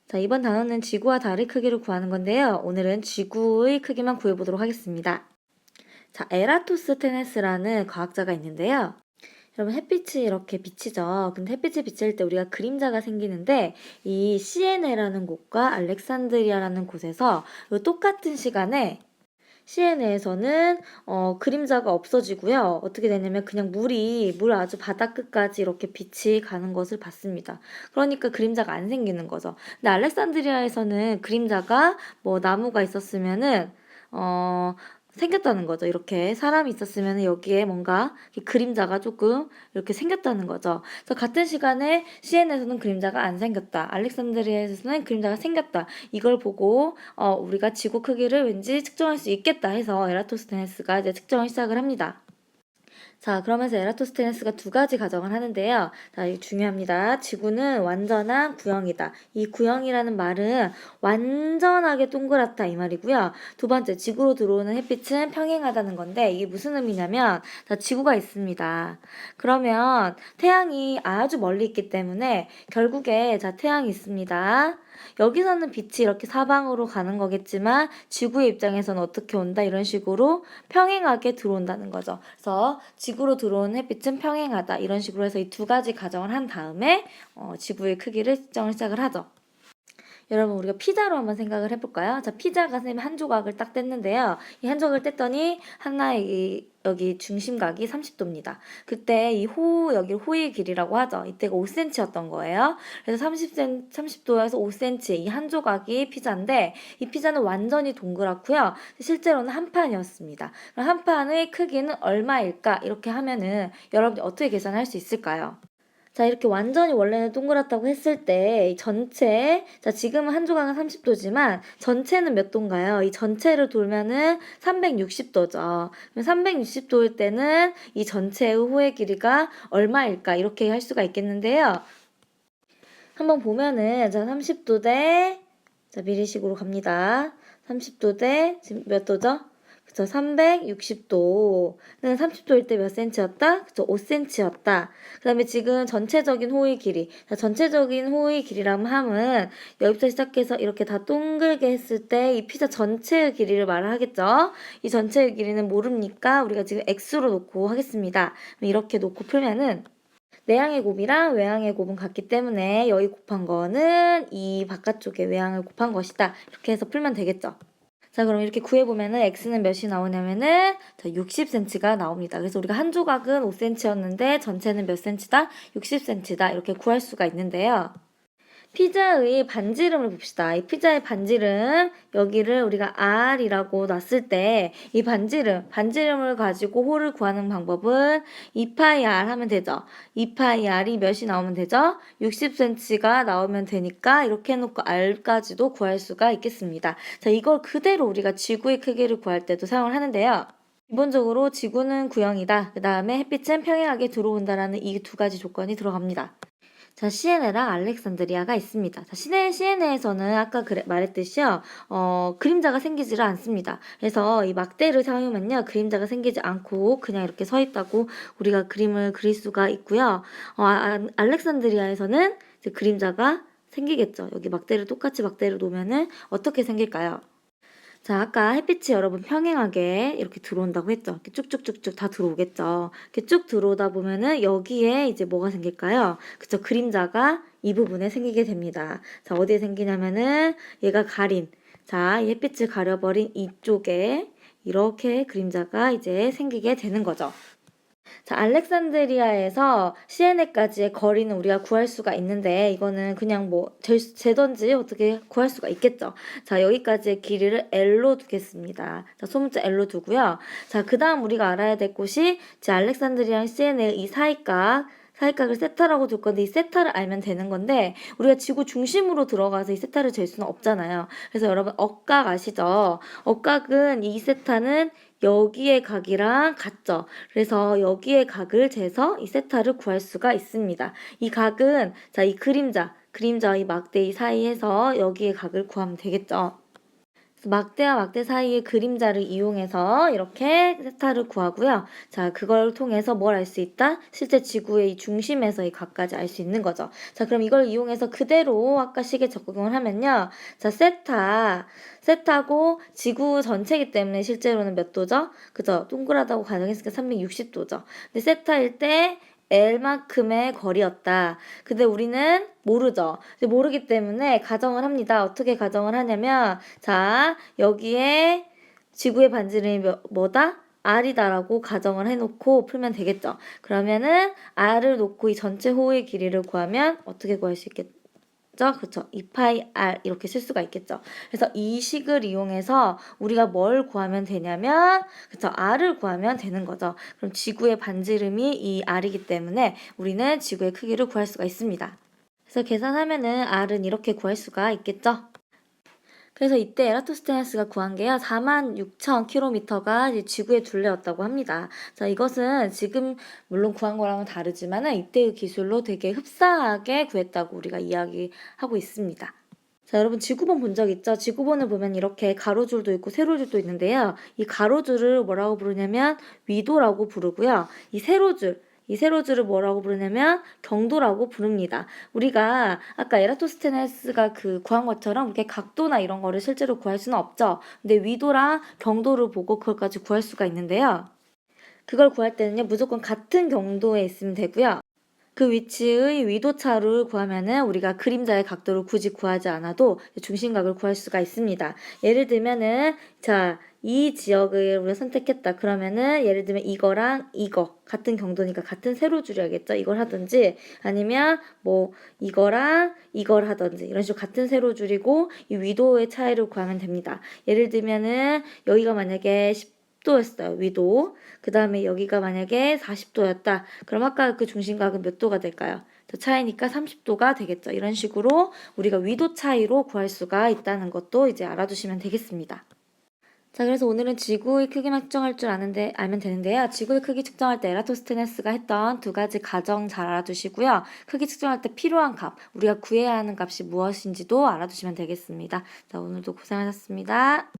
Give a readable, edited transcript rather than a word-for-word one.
자, 이번 단어는 지구와 달의 크기를 구하는 건데요. 오늘은 지구의 크기만 구해보도록 하겠습니다. 자, 에라토스테네스라는 과학자가 있는데요. 여러분, 햇빛이 이렇게 비치죠. 근데 햇빛이 비칠 때 우리가 그림자가 생기는데 이 시에네라는 곳과 알렉산드리아라는 곳에서 똑같은 시간에 시에네에서는 그림자가 없어지고요. 어떻게 되냐면 그냥 물 아주 바닥 끝까지 이렇게 빛이 가는 것을 봤습니다. 그러니까 그림자가 안 생기는 거죠. 근데 알렉산드리아에서는 그림자가 뭐 나무가 있었으면은 어 생겼다는 거죠. 이렇게 사람이 있었으면 여기에 뭔가 그림자가 조금 이렇게 생겼다는 거죠. 그래서 같은 시간에 시엔에서는 그림자가 안 생겼다. 알렉산드리아에서는 그림자가 생겼다. 이걸 보고 우리가 지구 크기를 왠지 측정할 수 있겠다 해서 에라토스테네스가 이제 측정을 시작을 합니다. 자, 그러면서 에라토스테네스가 두 가지 가정을 하는데요. 자, 이게 중요합니다. 지구는 완전한 구형이다. 이 구형이라는 말은 완전하게 동그랗다 이 말이고요. 두 번째, 지구로 들어오는 햇빛은 평행하다는 건데 이게 무슨 의미냐면 자, 지구가 있습니다. 그러면 태양이 아주 멀리 있기 때문에 결국에 자, 태양이 있습니다. 여기서는 빛이 이렇게 사방으로 가는 거겠지만 지구의 입장에서는 어떻게 온다 이런 식으로 평행하게 들어온다는 거죠. 그래서 지구로 들어오는 햇빛은 평행하다 이런 식으로 해서 이 두 가지 가정을 한 다음에 지구의 크기를 측정을 시작을 하죠. 여러분, 우리가 피자로 한번 생각을 해볼까요? 자, 피자가 선생님 한 조각을 딱 뗐는데요. 이 한 조각을 뗐더니 하나의 여기 중심각이 30도입니다. 그때 여기 호의 길이라고 하죠. 이때가 5cm였던 거예요. 그래서 30도에서 5cm 이 한 조각이 피자인데 이 피자는 완전히 동그랗고요. 실제로는 한 판이었습니다. 그럼 한 판의 크기는 얼마일까? 이렇게 하면은 여러분들 어떻게 계산할 수 있을까요? 자, 이렇게 완전히 원래는 동그랗다고 했을 때 자, 지금은 한 조각은 30도지만 전체는 몇 도인가요? 이 전체를 돌면은 360도죠. 그럼 360도일 때는 이 전체의 호의 길이가 얼마일까? 이렇게 할 수가 있겠는데요. 한번 보면은 자, 30도 대 자, 미리식으로 갑니다. 30도 대 지금 몇 도죠? 그쵸, 360도는 30도일 때 몇 센치였다? 그쵸, 5cm였다. 그 다음에 지금 전체적인 호의 길이. 자, 전체적인 호의 길이라면 함은 여기부터 시작해서 이렇게 다 동글게 했을 때 이 피자 전체의 길이를 말을 하겠죠? 이 전체의 길이는 모릅니까? 우리가 지금 x로 놓고 하겠습니다. 이렇게 놓고 풀면은 내항의 곱이랑 외항의 곱은 같기 때문에 여기 곱한 거는 이 바깥쪽에 외항을 곱한 것이다. 이렇게 해서 풀면 되겠죠. 자, 그럼 이렇게 구해보면은 x는 몇이 나오냐면은 자, 60cm가 나옵니다. 그래서 우리가 한 조각은 5cm였는데 전체는 몇 cm다? 60cm다. 이렇게 구할 수가 있는데요. 피자의 반지름을 봅시다. 이 피자의 반지름, 여기를 우리가 R이라고 놨을 때, 이 반지름을 가지고 홀을 구하는 방법은 2파이 R 하면 되죠. 2파이 R이 몇이 나오면 되죠? 60cm가 나오면 되니까 이렇게 해놓고 R까지도 구할 수가 있겠습니다. 자, 이걸 그대로 우리가 지구의 크기를 구할 때도 사용을 하는데요. 기본적으로 지구는 구형이다. 그 다음에 햇빛은 평행하게 들어온다라는 이 두 가지 조건이 들어갑니다. 자, 시에네랑 알렉산드리아가 있습니다. 자, 시에네에서는 아까 말했듯이요, 그림자가 생기지를 않습니다. 그래서 이 막대를 사용하면요, 그림자가 생기지 않고 그냥 이렇게 서 있다고 우리가 그림을 그릴 수가 있고요. 알렉산드리아에서는 이제 그림자가 생기겠죠. 여기 똑같이 막대를 놓으면은 어떻게 생길까요? 자, 아까 햇빛이 여러분 평행하게 이렇게 들어온다고 했죠. 이렇게 쭉쭉쭉쭉 다 들어오겠죠. 이렇게 쭉 들어오다 보면은 여기에 이제 뭐가 생길까요? 그쵸, 그림자가 이 부분에 생기게 됩니다. 자, 어디에 생기냐면은 얘가 자, 이 햇빛을 가려버린 이쪽에 이렇게 그림자가 이제 생기게 되는 거죠. 자, 알렉산드리아에서 시에네까지의 거리는 우리가 구할 수가 있는데 이거는 그냥 뭐 재던지 어떻게 구할 수가 있겠죠. 자, 여기까지의 길이를 L로 두겠습니다. 자, 소문자 L로 두고요. 자, 그 다음 우리가 알아야 될 곳이 알렉산드리아랑 시에네의 이 사이각을 세타라고 둘 건데 이 세타를 알면 되는 건데 우리가 지구 중심으로 들어가서 이 세타를 잴 수는 없잖아요. 그래서 여러분 억각 아시죠? 억각은 이 세타는 여기의 각이랑 같죠. 그래서 여기의 각을 재서 이 세타를 구할 수가 있습니다. 이 각은 자, 이 그림자와 이 막대 이 사이에서 여기의 각을 구하면 되겠죠. 막대와 막대 사이의 그림자를 이용해서 이렇게 세타를 구하고요. 자, 그걸 통해서 뭘 알 수 있다? 실제 지구의 이 중심에서 이 각까지 알 수 있는 거죠. 자, 그럼 이걸 이용해서 그대로 아까 식에 적용을 하면요. 자, 세타고 지구 전체이기 때문에 실제로는 몇 도죠? 그죠? 동그랗다고 가정했으니까 360도죠. 근데 세타일 때 L만큼의 거리였다. 근데 우리는 모르죠. 모르기 때문에 가정을 합니다. 어떻게 가정을 하냐면, 자, 여기에 지구의 반지름이 뭐다? R이다라고 가정을 해놓고 풀면 되겠죠. 그러면은 R을 놓고 이 전체 호의 길이를 구하면 어떻게 구할 수 있겠죠? 그렇죠. 2파이 R 이렇게 쓸 수가 있겠죠. 그래서 이 식을 이용해서 우리가 뭘 구하면 되냐면 그렇죠. R을 구하면 되는 거죠. 그럼 지구의 반지름이 이 R이기 때문에 우리는 지구의 크기를 구할 수가 있습니다. 그래서 계산하면은 R은 이렇게 구할 수가 있겠죠. 그래서 이때 에라토스테네스가 구한 게요. 46,000km가 지구의 둘레였다고 합니다. 자, 이것은 지금 물론 구한 거랑은 다르지만은 이때의 기술로 되게 흡사하게 구했다고 우리가 이야기하고 있습니다. 자, 여러분 지구본 본 적 있죠? 지구본을 보면 이렇게 가로줄도 있고 세로줄도 있는데요. 이 가로줄을 뭐라고 부르냐면 위도라고 부르고요. 이 세로줄을 뭐라고 부르냐면 경도라고 부릅니다. 우리가 아까 에라토스테네스가 그 구한 것처럼 이렇게 각도나 이런 거를 실제로 구할 수는 없죠. 근데 위도랑 경도를 보고 그걸까지 구할 수가 있는데요. 그걸 구할 때는요, 무조건 같은 경도에 있으면 되고요. 그 위치의 위도차를 구하면은 우리가 그림자의 각도를 굳이 구하지 않아도 중심각을 구할 수가 있습니다. 예를 들면은 자, 이 지역을 우리가 선택했다. 그러면은 예를 들면 이거랑 이거 같은 경도니까 같은 세로줄이야겠죠. 이걸 하든지 아니면 뭐 이거랑 이걸 하든지 이런 식으로 같은 세로줄이고 이 위도의 차이를 구하면 됩니다. 예를 들면은 여기가 만약에 10도였어요. 위도. 그 다음에 여기가 만약에 40도였다. 그럼 아까 그 중심각은 몇 도가 될까요? 더 차이니까 30도가 되겠죠. 이런 식으로 우리가 위도 차이로 구할 수가 있다는 것도 이제 알아두시면 되겠습니다. 자, 그래서 오늘은 지구의 크기만 측정할 줄 알면 되는데요. 지구의 크기 측정할 때 에라토스테네스가 했던 두 가지 가정 잘 알아두시고요. 크기 측정할 때 필요한 값, 우리가 구해야 하는 값이 무엇인지도 알아두시면 되겠습니다. 자, 오늘도 고생하셨습니다.